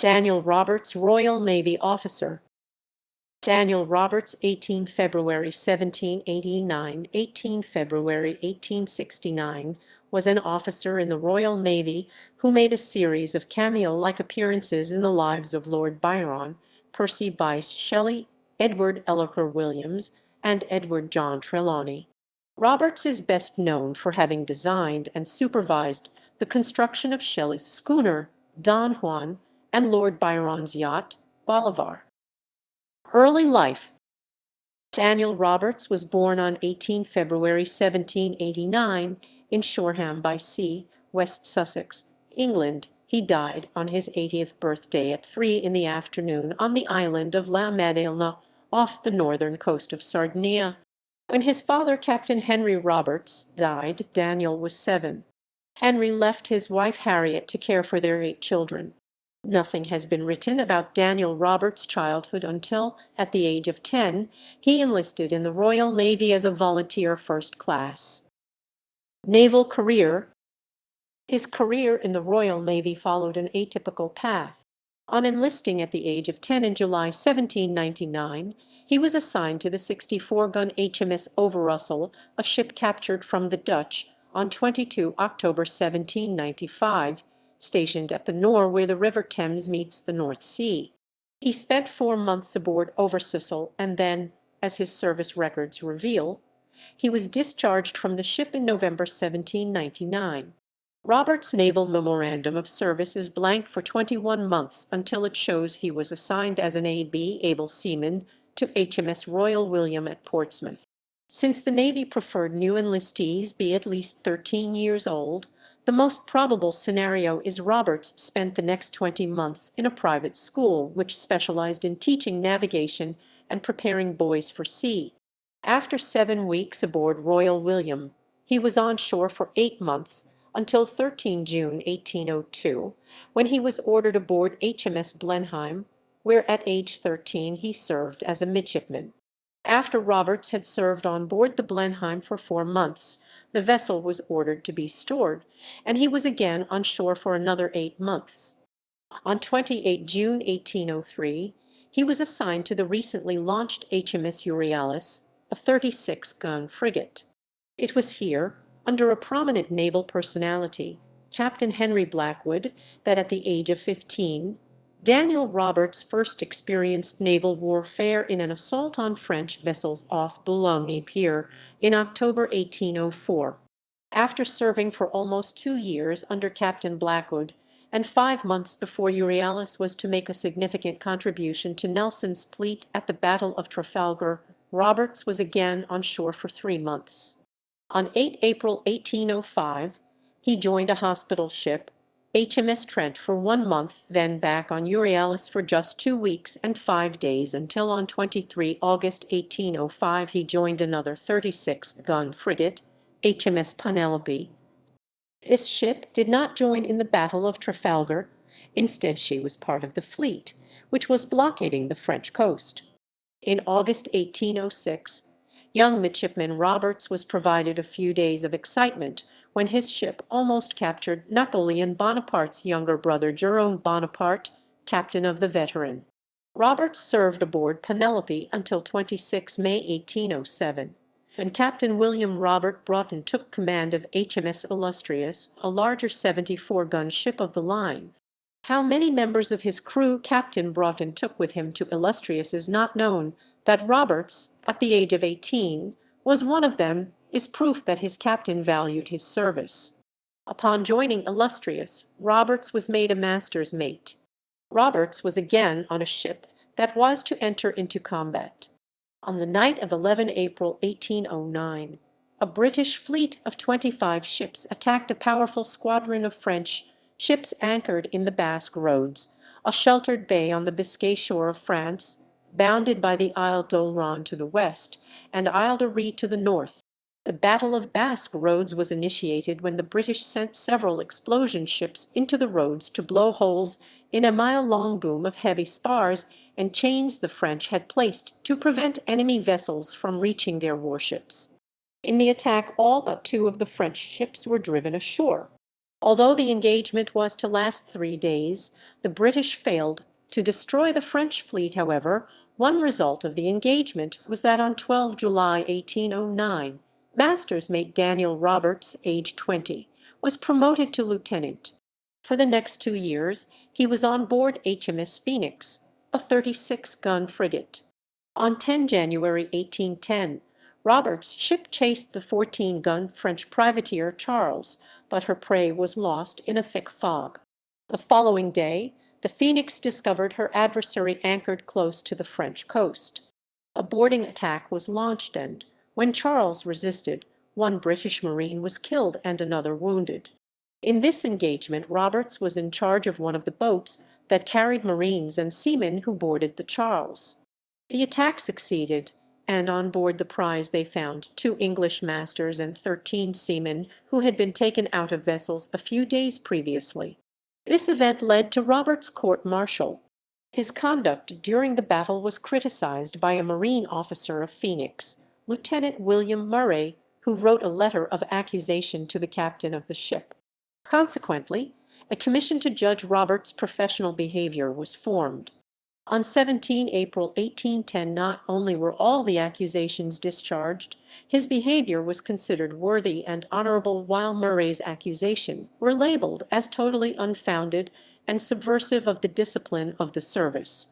Daniel Roberts, Royal Navy officer. Daniel Roberts, 18 February 1789, 18 February 1869, was an officer in the Royal Navy who made a series of cameo-like appearances in the lives of Lord Byron, Percy Bysshe Shelley, Edward Ellerker Williams, and Edward John Trelawny. Roberts is best known for having designed and supervised the construction of Shelley's schooner, Don Juan, and Lord Byron's yacht, Bolivar. Early life. Daniel Roberts was born on 18 February 1789 in Shoreham-by-Sea, West Sussex, England. He died on his 80th birthday at 3 in the afternoon on the island of La Maddalena, off the northern coast of Sardinia. When his father, Captain Henry Roberts, died, Daniel was 7. Henry left his wife Harriet to care for their 8 children. Nothing has been written about Daniel Roberts' childhood until, at the age of 10, he enlisted in the Royal Navy as a volunteer first class. Naval career. His career in the Royal Navy followed an atypical path. On enlisting at the age of 10 in July 1799, he was assigned to the 64-gun HMS Overrussel, a ship captured from the Dutch on 22 October 1795, stationed at the Nore where the River Thames meets the North Sea. He spent 4 months aboard Overrussel and then, as his service records reveal, he was discharged from the ship in November 1799. Roberts' naval memorandum of service is blank for 21 months until it shows he was assigned as an A.B. able seaman to HMS Royal William at Portsmouth. Since the Navy preferred new enlistees be at least 13 years old, the most probable scenario is Roberts spent the next 20 months in a private school which specialized in teaching navigation and preparing boys for sea. After 7 weeks aboard Royal William, he was on shore for 8 months, until 13 June 1802, when he was ordered aboard HMS Blenheim, where at age 13 he served as a midshipman. After Roberts had served on board the Blenheim for 4 months, the vessel was ordered to be stored, and he was again on shore for another 8 months. On 28 June 1803, he was assigned to the recently launched HMS Euryalus, a 36-gun frigate. It was here, under a prominent naval personality, Captain Henry Blackwood, that at the age of 15, Daniel Roberts first experienced naval warfare in an assault on French vessels off Boulogne Pier in October 1804. After serving for almost 2 years under Captain Blackwood, and 5 months before Euryalus was to make a significant contribution to Nelson's fleet at the Battle of Trafalgar, Roberts was again on shore for 3 months. On 8 April 1805, he joined a hospital ship, HMS Trent, for 1 month, then back on Euryalus for just 2 weeks and 5 days until on 23 August 1805 he joined another 36-gun frigate, HMS Penelope. This ship did not join in the Battle of Trafalgar. Instead, she was part of the fleet, which was blockading the French coast. In August 1806, young midshipman Roberts was provided a few days of excitement when his ship almost captured Napoleon Bonaparte's younger brother Jerome Bonaparte, captain of the Veteran. Roberts served aboard Penelope until 26 May 1807, when Captain William Robert Broughton took command of HMS Illustrious, a larger 74-gun ship of the line. How many members of his crew Captain Broughton took with him to Illustrious is not known. That Roberts, at the age of 18, was one of them is proof that his captain valued his service. Upon joining Illustrious, Roberts was made a master's mate. Roberts was again on a ship that was to enter into combat. On the night of 11 April 1809, a British fleet of 25 ships attacked a powerful squadron of French ships anchored in the Basque Roads, a sheltered bay on the Biscay shore of France, bounded by the Isle d'Oléron to the west and Isle de Ré to the north. The Battle of Basque Roads was initiated when the British sent several explosion ships into the roads to blow holes in a mile-long boom of heavy spars and chains the French had placed to prevent enemy vessels from reaching their warships. In the attack, all but 2 of the French ships were driven ashore. Although the engagement was to last 3 days, the British failed to destroy the French fleet. However, one result of the engagement was that on 12 July 1809, master's mate Daniel Roberts, aged 20, was promoted to lieutenant. For the next 2 years he was on board HMS Phoenix, a 36-gun frigate. On 10 January 1810, Roberts' ship chased the 14-gun French privateer Charles, but her prey was lost in a thick fog. The following day, the Phoenix discovered her adversary anchored close to the French coast. A boarding attack was launched and, when Charles resisted, one British marine was killed and another wounded. In this engagement Roberts was in charge of one of the boats that carried marines and seamen who boarded the Charles. The attack succeeded, and on board the prize they found 2 English masters and 13 seamen who had been taken out of vessels a few days previously. This event led to Roberts' court-martial. His conduct during the battle was criticized by a marine officer of Phoenix, Lieutenant William Murray, who wrote a letter of accusation to the captain of the ship. Consequently, a commission to judge Roberts' professional behavior was formed. On 17 April 1810 not only were all the accusations discharged, his behavior was considered worthy and honorable, while Murray's accusation were labeled as totally unfounded and subversive of the discipline of the service.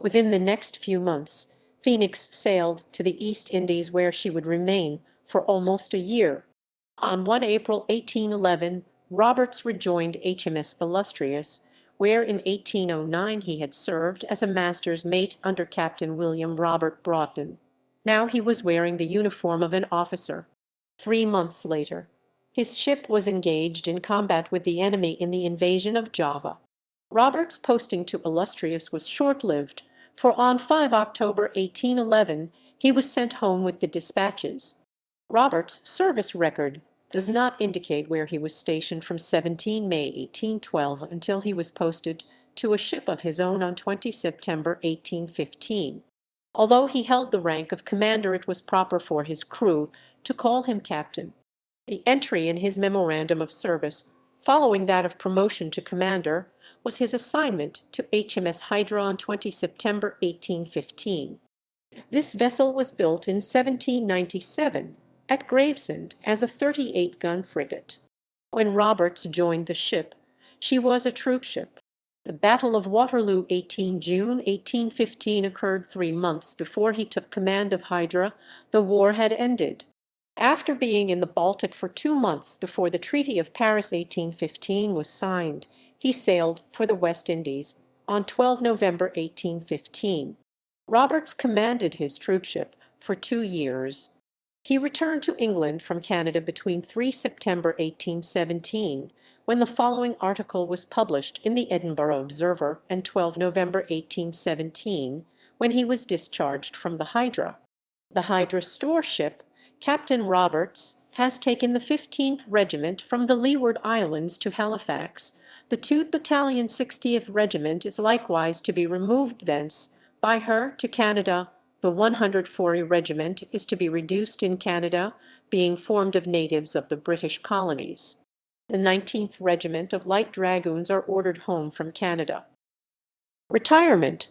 Within the next few months, Phoenix sailed to the East Indies, where she would remain for almost a year. On 1 April 1811, Roberts rejoined HMS Illustrious, where in 1809 he had served as a master's mate under Captain William Robert Broughton. Now he was wearing the uniform of an officer. 3 months later, his ship was engaged in combat with the enemy in the invasion of Java. Roberts' posting to Illustrious was short-lived, for on 5 October 1811 he was sent home with the dispatches. Roberts' service record does not indicate where he was stationed from 17 May 1812 until he was posted to a ship of his own on 20 September 1815. Although he held the rank of commander, it was proper for his crew to call him captain. The entry in his memorandum of service, following that of promotion to commander, was his assignment to HMS Hydra on 20 September 1815. This vessel was built in 1797 at Gravesend as a 38-gun frigate. When Roberts joined the ship, she was a troopship. The Battle of Waterloo 18 June 1815 occurred 3 months before he took command of Hydra. The war had ended. After being in the Baltic for 2 months before the Treaty of Paris 1815 was signed, he sailed for the West Indies on 12 November 1815. Roberts commanded his troopship for 2 years. He returned to England from Canada between 3 September 1817, when the following article was published in the Edinburgh Observer, and 12 November 1817, when he was discharged from the Hydra. The Hydra store ship, Captain Roberts, has taken the 15th Regiment from the Leeward Islands to Halifax. The 2 Battalion 60th Regiment is likewise to be removed thence by her to Canada. The 140 Regiment is to be reduced in Canada, being formed of natives of the British colonies. The 19th Regiment of Light Dragoons are ordered home from Canada. Retirement.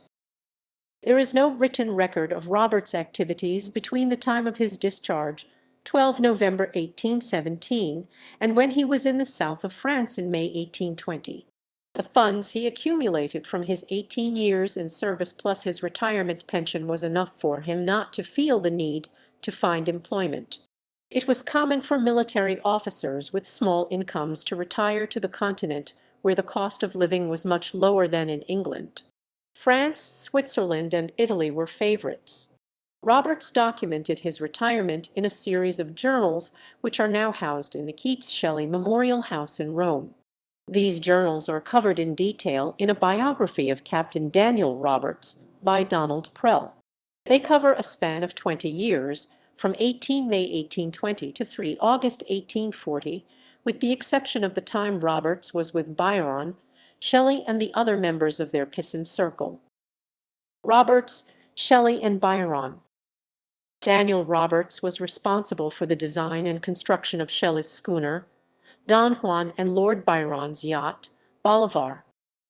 There is no written record of Roberts' activities between the time of his discharge, 12 November 1817, and when he was in the south of France in May 1820. The funds he accumulated from his 18 years in service plus his retirement pension was enough for him not to feel the need to find employment. It was common for military officers with small incomes to retire to the continent, where the cost of living was much lower than in England. France, Switzerland, and Italy were favorites. Roberts documented his retirement in a series of journals which are now housed in the Keats Shelley Memorial House in Rome. These journals are covered in detail in a biography of Captain Daniel Roberts by Donald Prell. They cover a span of 20 years, from 18 May 1820 to 3 August 1840, with the exception of the time Roberts was with Byron, Shelley, and the other members of their Pisson circle. Roberts, Shelley, and Byron. Daniel Roberts was responsible for the design and construction of Shelley's schooner, Don Juan and Lord Byron's yacht, Bolivar.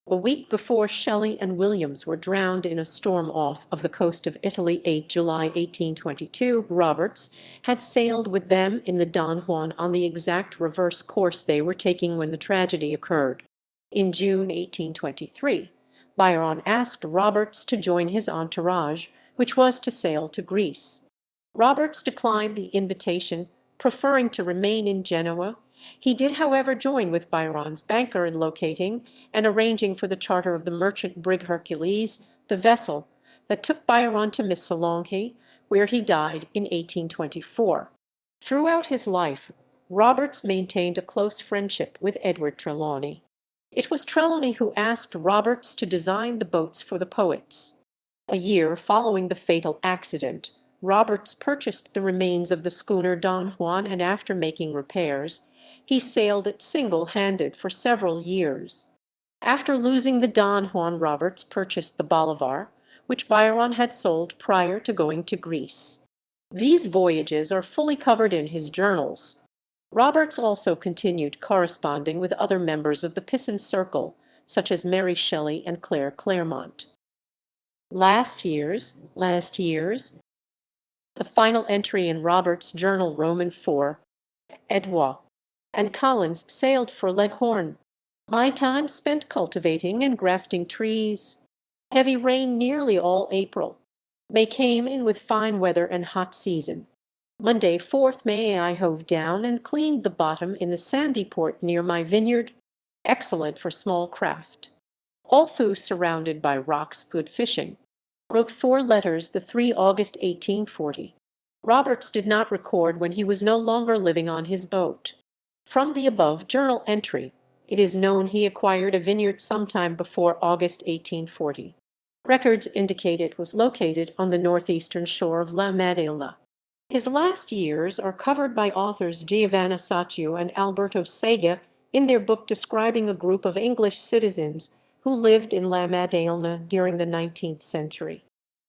A week before Shelley and Williams were drowned in a storm off of the coast of Italy 8 July 1822, Roberts had sailed with them in the Don Juan on the exact reverse course they were taking when the tragedy occurred. In June 1823, Byron asked Roberts to join his entourage, which was to sail to Greece. Roberts declined the invitation, preferring to remain in Genoa. He did, however, join with Byron's banker in locating and arranging for the charter of the merchant brig Hercules, the vessel that took Byron to Missolonghi, where he died in 1824. Throughout his life, Roberts maintained a close friendship with Edward Trelawny. It was Trelawny who asked Roberts to design the boats for the poets. A year following the fatal accident, Roberts purchased the remains of the schooner Don Juan, and after making repairs, he sailed it single-handed for several years. After losing the Don Juan, Roberts purchased the Bolivar, which Byron had sold prior to going to Greece. These voyages are fully covered in his journals. Roberts also continued corresponding with other members of the Pisson Circle, such as Mary Shelley and Claire Clairmont. Last year's. The final entry in Roberts' journal, Roman 4, Edouard and Collins sailed for Leghorn. My time spent cultivating and grafting trees. Heavy rain nearly all April. May came in with fine weather and hot season. Monday, 4th May, I hove down and cleaned the bottom in the sandy port near my vineyard. Excellent for small craft. All through surrounded by rocks, good fishing. Wrote 4 letters the 3 August 1840. Roberts did not record when he was no longer living on his boat. From the above journal entry, it is known he acquired a vineyard sometime before August 1840. Records indicate it was located on the northeastern shore of La Maddalena. His last years are covered by authors Giovanna Sacchio and Alberto Sega in their book describing a group of English citizens who lived in La Maddalena during the 19th century.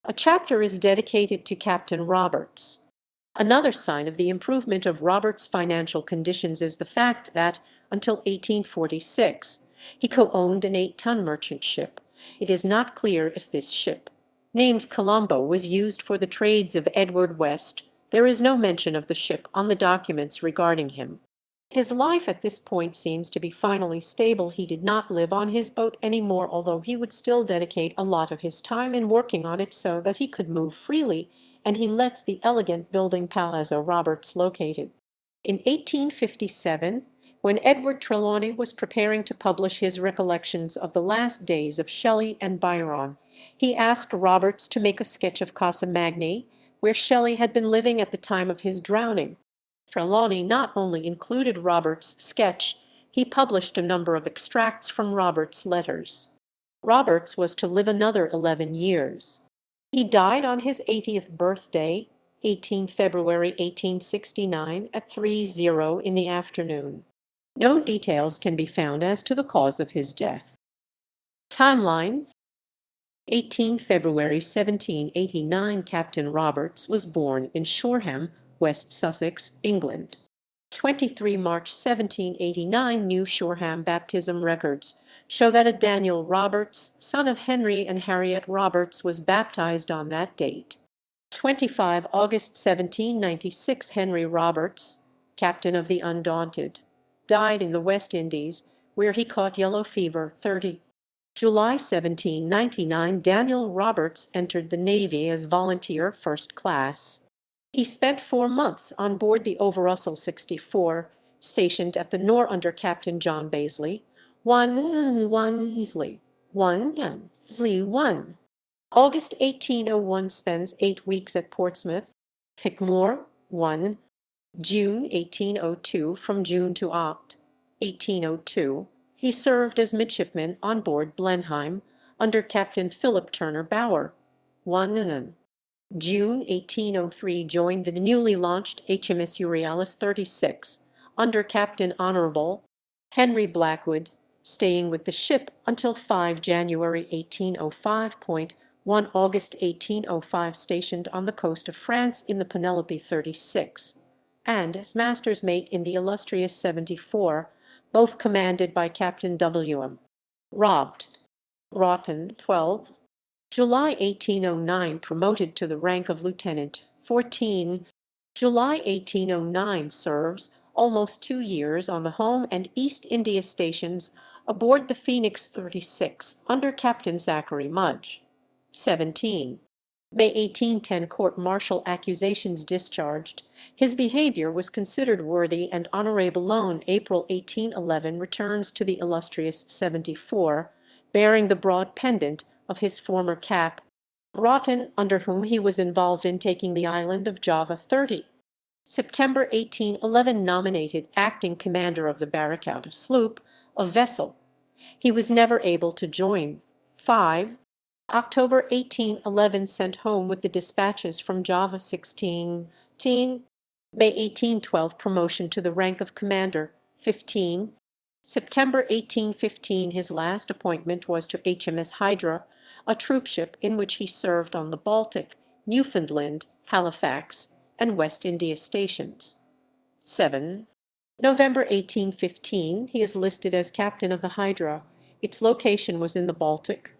A chapter is dedicated to Captain Roberts. Another sign of the improvement of Roberts' financial conditions is the fact that, until 1846, he co-owned an 8-ton merchant ship. It is not clear if this ship, named Colombo, was used for the trades of Edward West. There is no mention of the ship on the documents regarding him. His life at this point seems to be finally stable. He did not live on his boat anymore, although he would still dedicate a lot of his time in working on it so that he could move freely, and he lets the elegant building Palazzo Roberts located. In 1857, when Edward Trelawny was preparing to publish his recollections of the last days of Shelley and Byron, he asked Roberts to make a sketch of Casa Magni, where Shelley had been living at the time of his drowning. Trelawny not only included Roberts' sketch, he published a number of extracts from Roberts' letters. Roberts was to live another 11 years. He died on his 80th birthday, 18 February 1869, at 3:00 in the afternoon. No details can be found as to the cause of his death. Timeline: 18 February 1789, Captain Roberts was born in Shoreham, West Sussex, England. 23 March 1789, New Shoreham baptism records show that a Daniel Roberts, son of Henry and Harriet Roberts, was baptized on that date. 25 August 1796, Henry Roberts, captain of the Undaunted, died in the West Indies, where he caught yellow fever. 30 July 1799, Daniel Roberts entered the Navy as volunteer first class. He spent 4 months on board the Overrussell 64, stationed at the Nore under Captain John Bazley. August 1801, spends 8 weeks at Portsmouth. Pickmore, 1. June 1802, from June to Oct. 1802, he served as midshipman on board Blenheim, under Captain Philip Turner Bower. 1. June 1803, joined the newly launched HMS Euryalus 36, under Captain Honourable Henry Blackwood, staying with the ship until 5 January 1805. 1 August 1805, stationed on the coast of France in the Penelope 36, and as master's mate in the illustrious 74, both commanded by Captain W.M. Robbed. Broughton, 12. July 1809, promoted to the rank of lieutenant. 14. July 1809, serves almost 2 years on the home and East India stations aboard the Phoenix 36 under Captain Zachary Mudge. 17. May 1810, court-martial accusations discharged. His behavior was considered worthy and honorable. Loan. April 1811, returns to the illustrious 74, bearing the broad pendant of his former cap. Broughton, under whom he was involved in taking the island of Java. 30. September 1811, nominated acting commander of the Barracuda sloop, a vessel he was never able to join. 5. October 1811, sent home with the dispatches from Java. 16. May 1812, promotion to the rank of commander. 15. September 1815, his last appointment was to HMS Hydra, a troopship in which he served on the Baltic, Newfoundland, Halifax, and West India stations. 7. November 1815, he is listed as captain of the Hydra. Its location was in the Baltic.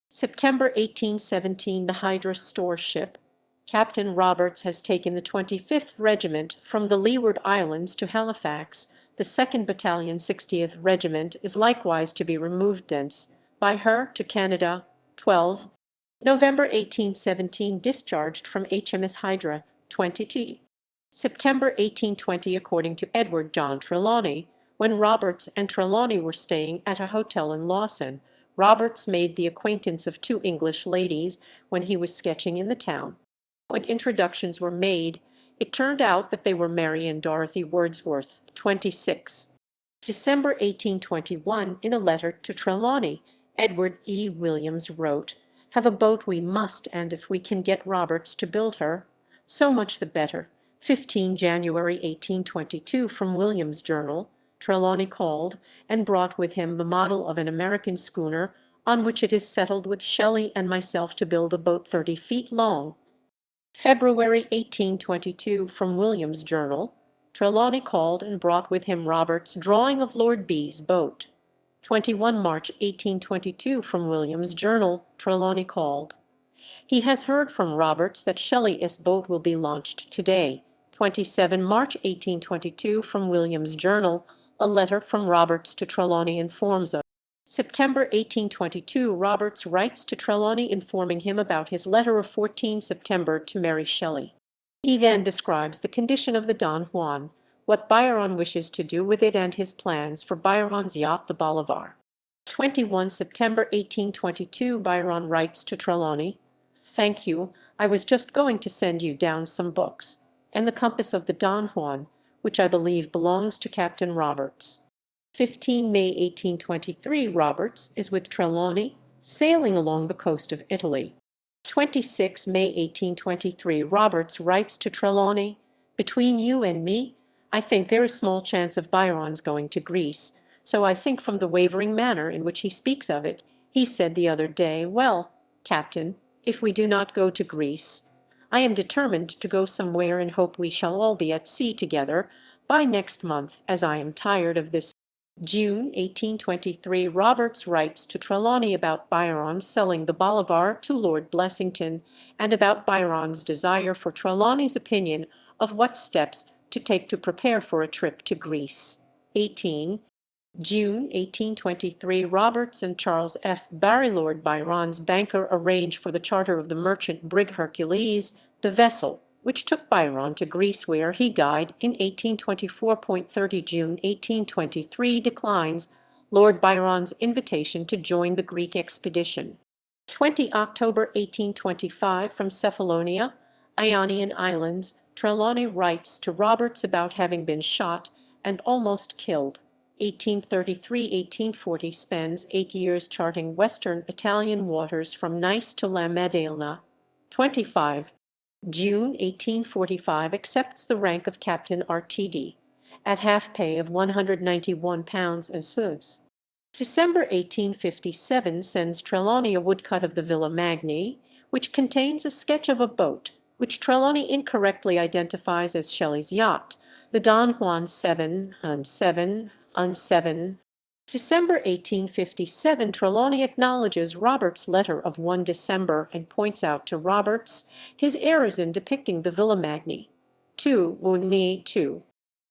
September 1817, the Hydra store ship. Captain Roberts has taken the 25th Regiment from the Leeward Islands to Halifax. The 2nd Battalion 60th Regiment is likewise to be removed thence by her to Canada. 12. November 1817, discharged from HMS Hydra. 22. September 1820, according to Edward John Trelawny, when Roberts and Trelawny were staying at a hotel in Lawson, Roberts made the acquaintance of 2 English ladies when he was sketching in the town. When introductions were made, it turned out that they were Mary and Dorothy Wordsworth. 26. December 1821, in a letter to Trelawny, Edward E. Williams wrote, "Have a boat we must, and if we can get Roberts to build her, so much the better." 15 January 1822, from Williams' journal, Trelawny called and brought with him the model of an American schooner, on which it is settled with Shelley and myself to build a boat 30 feet long. February 1822, from Williams' journal, Trelawny called and brought with him Roberts' drawing of Lord B.'s boat. 21 March 1822, from Williams' journal, Trelawny called. He has heard from Roberts that Shelley's boat will be launched today. 27 March 1822, from Williams' journal, a letter from Roberts to Trelawny informs us. September 1822, Roberts writes to Trelawny informing him about his letter of 14 September to Mary Shelley. He then describes the condition of the Don Juan, what Byron wishes to do with it, and his plans for Byron's yacht the Bolivar. 21 September 1822, Byron writes to Trelawny, "Thank you, I was just going to send you down some books, and the compass of the Don Juan, which I believe belongs to Captain Roberts." 15 May 1823, Roberts is with Trelawny, sailing along the coast of Italy. 26 May 1823, Roberts writes to Trelawny, "Between you and me, I think there is small chance of Byron's going to Greece, so I think from the wavering manner in which he speaks of it, he said the other day, 'Well, Captain, if we do not go to Greece, I am determined to go somewhere and hope we shall all be at sea together by next month, as I am tired of this.'" June 1823, Roberts writes to Trelawny about Byron selling the Bolivar to Lord Blessington, and about Byron's desire for Trelawny's opinion of what steps to take to prepare for a trip to Greece. 18. June 1823, Roberts and Charles F. Barry, Lord Byron's banker, arrange for the charter of the merchant brig Hercules, the vessel which took Byron to Greece, where he died in 1824. 30 June 1823, declines Lord Byron's invitation to join the Greek expedition. 20 October 1825, from Cephalonia, Ionian Islands, Trelawny writes to Roberts about having been shot and almost killed. 1833–1840, spends 8 years charting western Italian waters from Nice to La Maddalena. 25 June 1845, accepts the rank of Captain RTD, at half pay of £191 and suds. December 1857, sends Trelawny a woodcut of the Villa Magni, which contains a sketch of a boat, which Trelawny incorrectly identifies as Shelley's yacht, the Don Juan 7 and 7. On 7 December 1857, Trelawny acknowledges Roberts' letter of 1 December and points out to Roberts his errors in depicting the Villa Magni. 2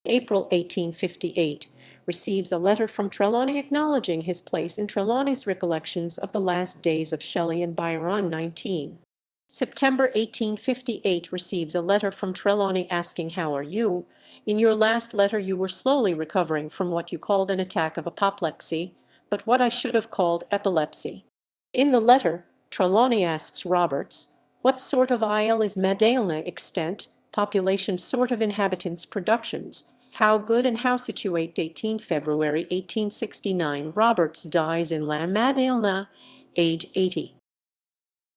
April 1858 receives a letter from Trelawny acknowledging his place in Trelawney's recollections of the last days of Shelley and Byron. 19 September 1858 receives a letter from Trelawny asking, "How are you? In your last letter you were slowly recovering from what you called an attack of apoplexy, but what I should have called epilepsy." In the letter, Trelawny asks Roberts, "What sort of isle is Madeira? Extent, population, sort of inhabitants, productions, how good and how situate?" 18 February 1869 Roberts dies in La Madeira, age 80.